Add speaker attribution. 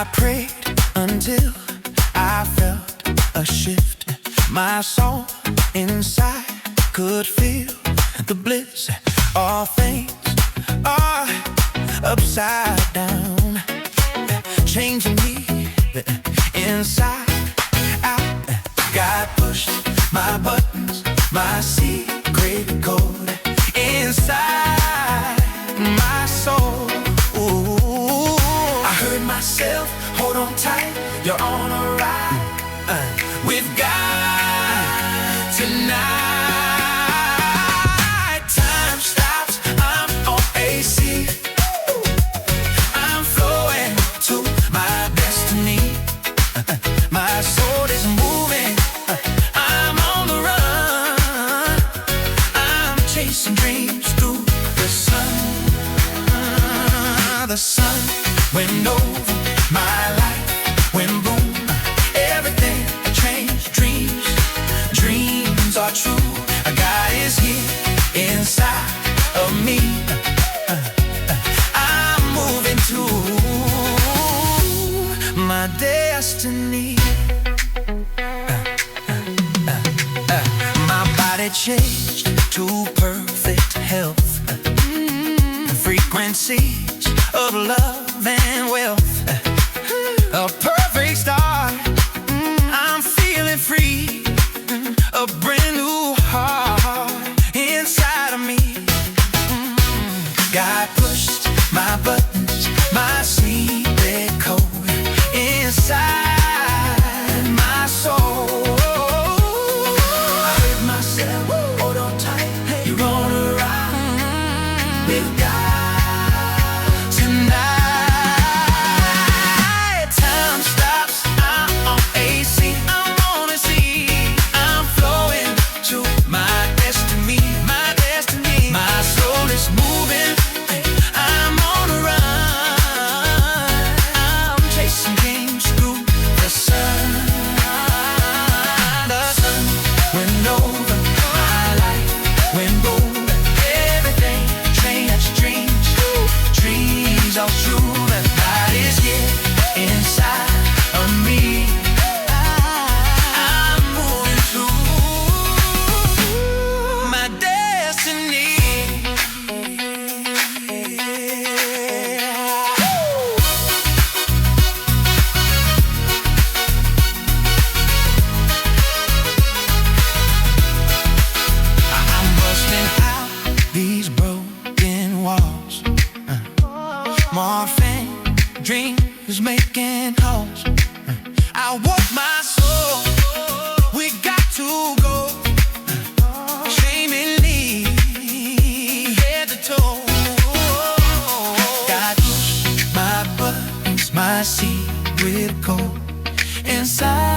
Speaker 1: I prayed until I felt a shift. My soul inside could feel the bliss. All things are upside down, changing me inside out. God pushed my buttons, my secret code inside my soul. Ooh, I heard myself, hold on tight, you're on a ride with God tonight. Time stops, I'm on AC. I'm flowing to my destiny. My soul is moving, I'm on the run. I'm chasing dreams through the sun. The sun went over my life, went boom, everything changed. Dreams are true. God is here inside of me. I'm moving to my destiny. My body changed to perfect health, frequencies of love and wealth, a perfect start. I'm feeling free, a brand new heart inside of me. God pushed my buttons, my secret code inside my soul. I heard myself, hold on tight, you're on a ride with God. Dreams making calls. I want my soul. We got to go. Shaming head to toe. God, my buttons, my secret code inside.